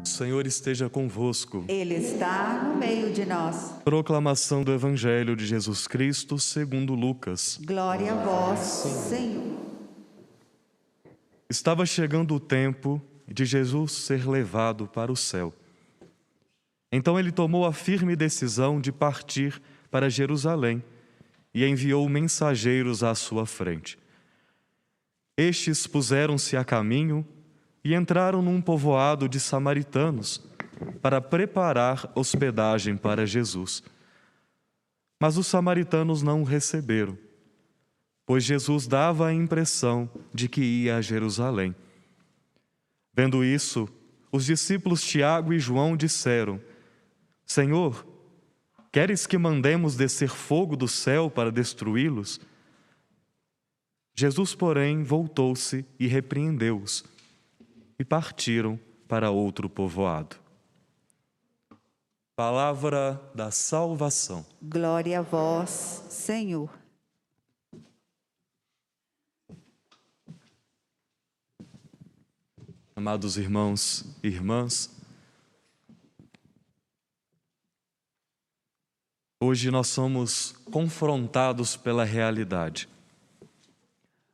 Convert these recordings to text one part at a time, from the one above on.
O Senhor esteja convosco. Ele está no meio de nós. Proclamação do Evangelho de Jesus Cristo segundo Lucas. Glória a vós, Senhor. Estava chegando o tempo de Jesus ser levado para o céu. Então ele tomou a firme decisão de partir para Jerusalém e enviou mensageiros à sua frente. Estes puseram-se a caminho e entraram num povoado de samaritanos para preparar hospedagem para Jesus. Mas os samaritanos não o receberam, pois Jesus dava a impressão de que ia a Jerusalém. Vendo isso, os discípulos Tiago e João disseram: Senhor, queres que mandemos descer fogo do céu para destruí-los? Jesus, porém, voltou-se e repreendeu-os, e partiram para outro povoado. Palavra da salvação. Glória a vós, Senhor. Amados irmãos e irmãs, hoje nós somos confrontados pela realidade.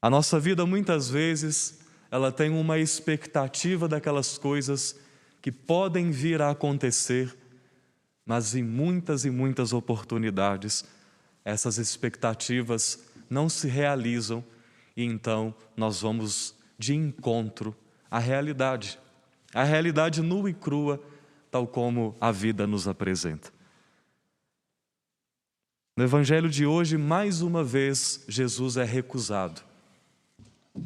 A nossa vida, muitas vezes, ela tem uma expectativa daquelas coisas que podem vir a acontecer, mas em muitas e muitas oportunidades, essas expectativas não se realizam e então nós vamos de encontro à realidade nua e crua, tal como a vida nos apresenta. No Evangelho de hoje, mais uma vez, Jesus é recusado.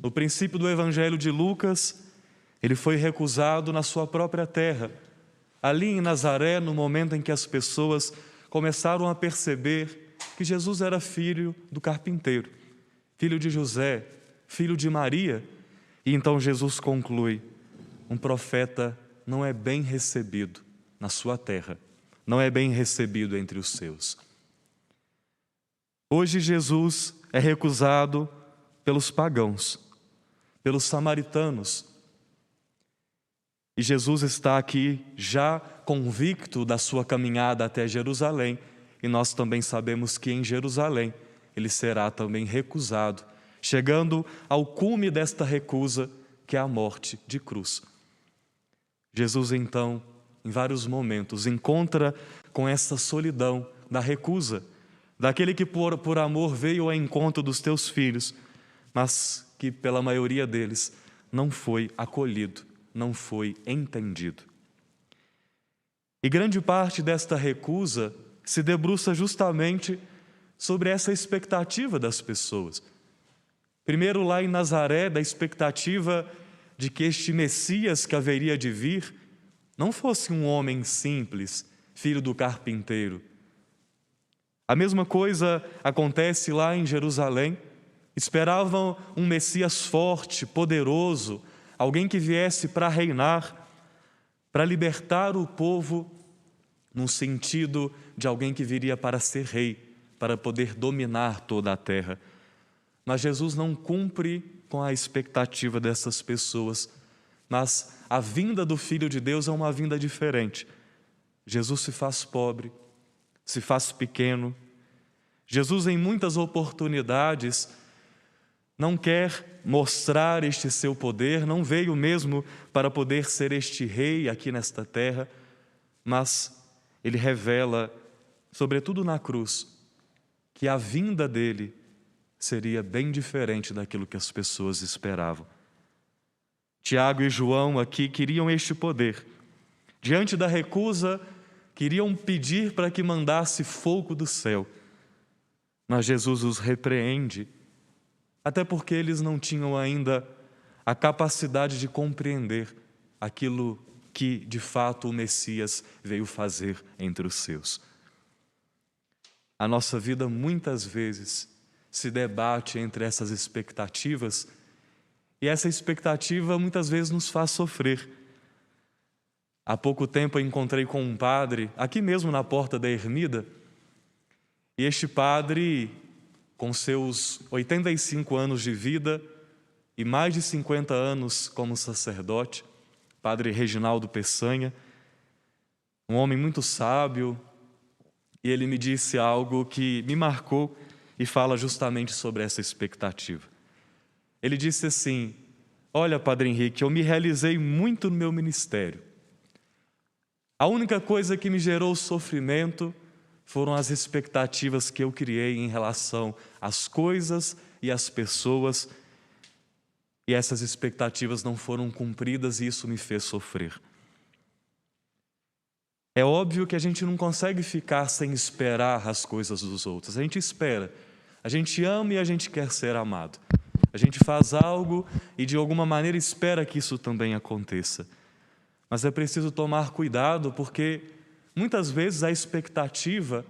No princípio do Evangelho de Lucas, ele foi recusado na sua própria terra. Ali em Nazaré, no momento em que as pessoas começaram a perceber que Jesus era filho do carpinteiro, filho de José, filho de Maria. E então Jesus conclui: um profeta não é bem recebido na sua terra, não é bem recebido entre os seus. Hoje Jesus é recusado pelos pagãos, pelos samaritanos. E Jesus está aqui já convicto da sua caminhada até Jerusalém, e nós também sabemos que em Jerusalém ele será também recusado, chegando ao cume desta recusa, que é a morte de cruz. Jesus então, em vários momentos, encontra com essa solidão da recusa, daquele que por amor veio ao encontro dos teus filhos, mas que pela maioria deles não foi acolhido, não foi entendido. E grande parte desta recusa se debruça justamente sobre essa expectativa das pessoas. Primeiro, lá em Nazaré, da expectativa de que este Messias que haveria de vir não fosse um homem simples, filho do carpinteiro. A mesma coisa acontece lá em Jerusalém. Esperavam um Messias forte, poderoso, alguém que viesse para reinar, para libertar o povo, no sentido de alguém que viria para ser rei, para poder dominar toda a terra. Mas Jesus não cumpre com a expectativa dessas pessoas, mas a vinda do Filho de Deus é uma vinda diferente. Jesus se faz pobre, se faz pequeno. Jesus, em muitas oportunidades, não quer mostrar este seu poder, não veio mesmo para poder ser este rei aqui nesta terra, mas ele revela, sobretudo na cruz, que a vinda dele seria bem diferente daquilo que as pessoas esperavam. Tiago e João aqui queriam este poder. Diante da recusa, queriam pedir para que mandasse fogo do céu. Mas Jesus os repreende, até porque eles não tinham ainda a capacidade de compreender aquilo que, de fato, o Messias veio fazer entre os seus. A nossa vida, muitas vezes, se debate entre essas expectativas, e essa expectativa, muitas vezes, nos faz sofrer. Há pouco tempo eu encontrei com um padre, aqui mesmo na porta da ermida, e este padre, com seus 85 anos de vida e mais de 50 anos como sacerdote, Padre Reginaldo Peçanha, um homem muito sábio, e ele me disse algo que me marcou e fala justamente sobre essa expectativa. Ele disse assim: olha, Padre Henrique, eu me realizei muito no meu ministério. A única coisa que me gerou sofrimento foram as expectativas que eu criei em relação às coisas e às pessoas, e essas expectativas não foram cumpridas e isso me fez sofrer. É óbvio que a gente não consegue ficar sem esperar as coisas dos outros. A gente espera, a gente ama e a gente quer ser amado. A gente faz algo e de alguma maneira espera que isso também aconteça. Mas é preciso tomar cuidado, porque muitas vezes a expectativa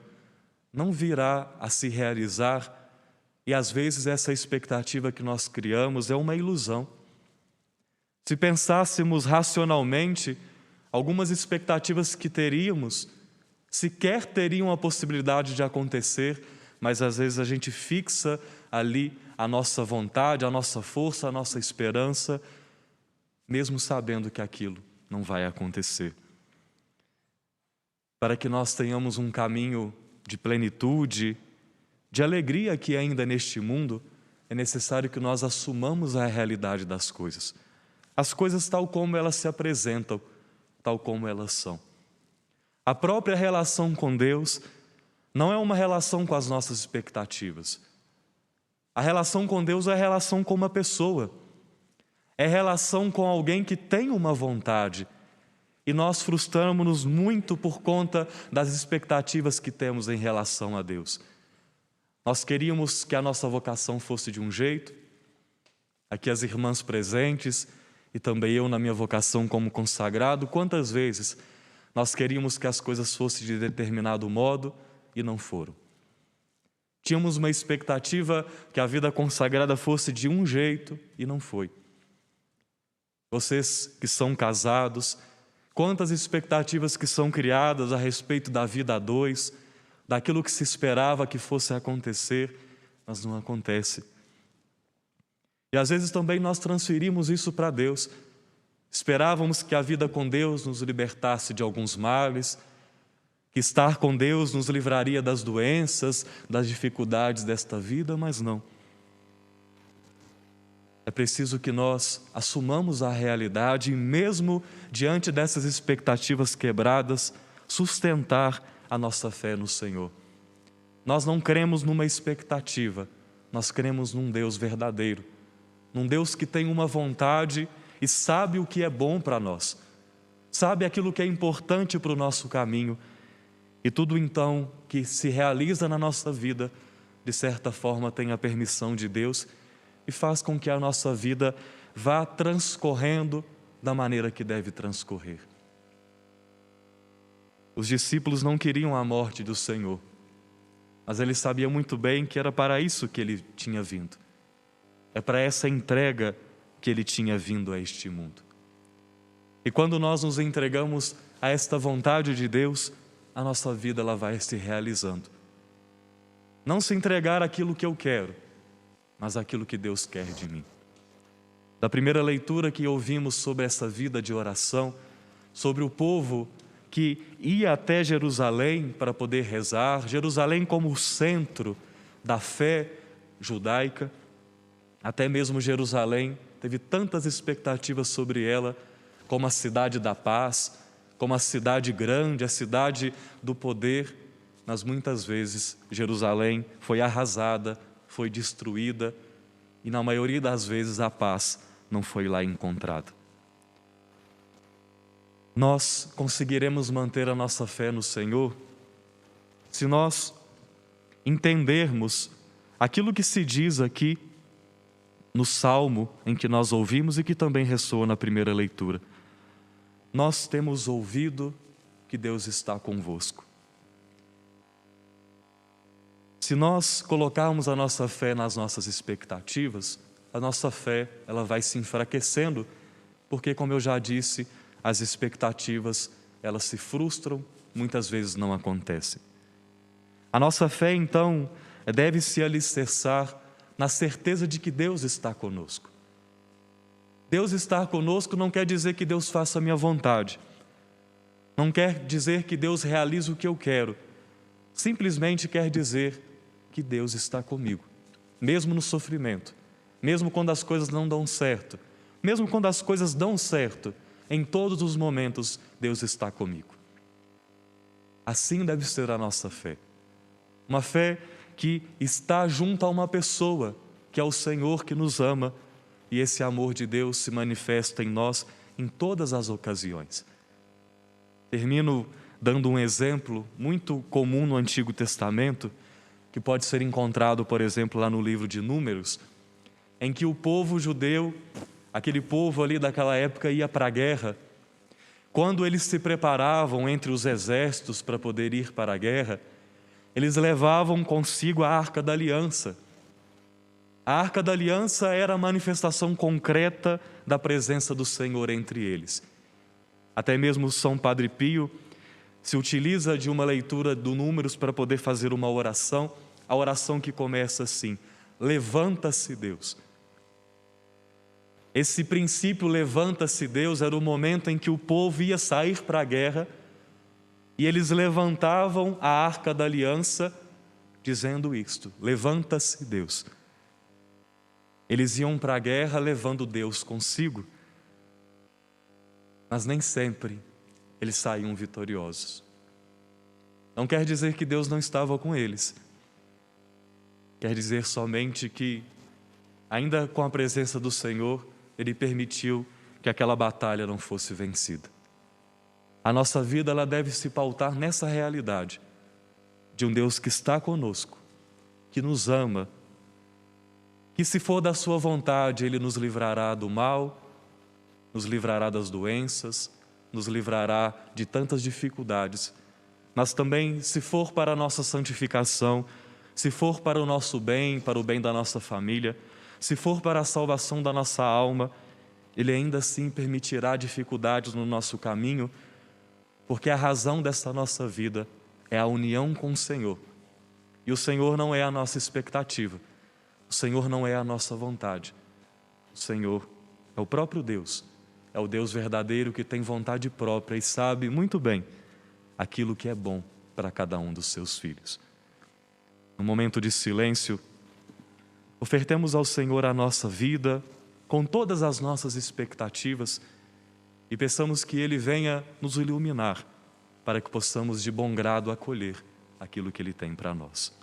não virá a se realizar, e às vezes essa expectativa que nós criamos é uma ilusão. Se pensássemos racionalmente, algumas expectativas que teríamos sequer teriam a possibilidade de acontecer, mas às vezes a gente fixa ali a nossa vontade, a nossa força, a nossa esperança, mesmo sabendo que aquilo não vai acontecer. Para que nós tenhamos um caminho de plenitude, de alegria aqui ainda neste mundo, é necessário que nós assumamos a realidade das coisas. As coisas tal como elas se apresentam, tal como elas são. A própria relação com Deus não é uma relação com as nossas expectativas. A relação com Deus é a relação com uma pessoa. É relação com alguém que tem uma vontade. E nós frustramos-nos muito por conta das expectativas que temos em relação a Deus. Nós queríamos que a nossa vocação fosse de um jeito, aqui as irmãs presentes e também eu na minha vocação como consagrado, quantas vezes nós queríamos que as coisas fossem de determinado modo e não foram. Tínhamos uma expectativa que a vida consagrada fosse de um jeito e não foi. Vocês que são casados, quantas expectativas que são criadas a respeito da vida a dois, daquilo que se esperava que fosse acontecer, mas não acontece. E às vezes também nós transferimos isso para Deus. Esperávamos que a vida com Deus nos libertasse de alguns males, que estar com Deus nos livraria das doenças, das dificuldades desta vida, mas não. É preciso que nós assumamos a realidade e mesmo diante dessas expectativas quebradas, sustentar a nossa fé no Senhor. Nós não cremos numa expectativa, nós cremos num Deus verdadeiro, num Deus que tem uma vontade e sabe o que é bom para nós, sabe aquilo que é importante para o nosso caminho, e tudo então que se realiza na nossa vida, de certa forma tem a permissão de Deus e faz com que a nossa vida vá transcorrendo da maneira que deve transcorrer. Os discípulos não queriam a morte do Senhor, mas eles sabiam muito bem que era para isso que ele tinha vindo. É para essa entrega que ele tinha vindo a este mundo. E quando nós nos entregamos a esta vontade de Deus, a nossa vida ela vai se realizando. Não se entregar aquilo que eu quero, mas aquilo que Deus quer de mim. Da primeira leitura que ouvimos sobre essa vida de oração, sobre o povo que ia até Jerusalém para poder rezar, Jerusalém como o centro da fé judaica, até mesmo Jerusalém teve tantas expectativas sobre ela, como a cidade da paz, como a cidade grande, a cidade do poder, mas muitas vezes Jerusalém foi arrasada, foi destruída e na maioria das vezes a paz não foi lá encontrada. Nós conseguiremos manter a nossa fé no Senhor se nós entendermos aquilo que se diz aqui no Salmo em que nós ouvimos e que também ressoa na primeira leitura. Nós temos ouvido que Deus está convosco. Se nós colocarmos a nossa fé nas nossas expectativas, a nossa fé ela vai se enfraquecendo, porque, como eu já disse, as expectativas elas se frustram, muitas vezes não acontecem. A nossa fé, então, deve se alicerçar na certeza de que Deus está conosco. Deus estar conosco não quer dizer que Deus faça a minha vontade. Não quer dizer que Deus realize o que eu quero. Simplesmente quer dizer que Deus está comigo, mesmo no sofrimento, mesmo quando as coisas não dão certo, mesmo quando as coisas dão certo, em todos os momentos Deus está comigo. Assim deve ser a nossa fé. Uma fé que está junto a uma pessoa, que é o Senhor que nos ama, e esse amor de Deus se manifesta em nós em todas as ocasiões. Termino dando um exemplo muito comum no Antigo Testamento, que pode ser encontrado, por exemplo, lá no livro de Números, em que o povo judeu, aquele povo ali daquela época, ia para a guerra. Quando eles se preparavam entre os exércitos para poder ir para a guerra, eles levavam consigo a Arca da Aliança. A Arca da Aliança era a manifestação concreta da presença do Senhor entre eles. Até mesmo São Padre Pio se utiliza de uma leitura do Números para poder fazer uma oração, a oração que começa assim: levanta-se Deus. Esse princípio, levanta-se Deus, era o momento em que o povo ia sair para a guerra e eles levantavam a Arca da Aliança dizendo isto: levanta-se Deus. Eles iam para a guerra levando Deus consigo, mas nem sempre eles saíam vitoriosos. Não quer dizer que Deus não estava com eles. Quer dizer somente que, ainda com a presença do Senhor, Ele permitiu que aquela batalha não fosse vencida. A nossa vida, ela deve se pautar nessa realidade de um Deus que está conosco, que nos ama, que se for da sua vontade, Ele nos livrará do mal, nos livrará das doenças, nos livrará de tantas dificuldades, mas também, se for para a nossa santificação, se for para o nosso bem, para o bem da nossa família, se for para a salvação da nossa alma, Ele ainda assim permitirá dificuldades no nosso caminho, porque a razão dessa nossa vida é a união com o Senhor. E o Senhor não é a nossa expectativa, o Senhor não é a nossa vontade. O Senhor é o próprio Deus, é o Deus verdadeiro que tem vontade própria e sabe muito bem aquilo que é bom para cada um dos seus filhos. No momento de silêncio, ofertemos ao Senhor a nossa vida, com todas as nossas expectativas, e peçamos que Ele venha nos iluminar, para que possamos de bom grado acolher aquilo que Ele tem para nós.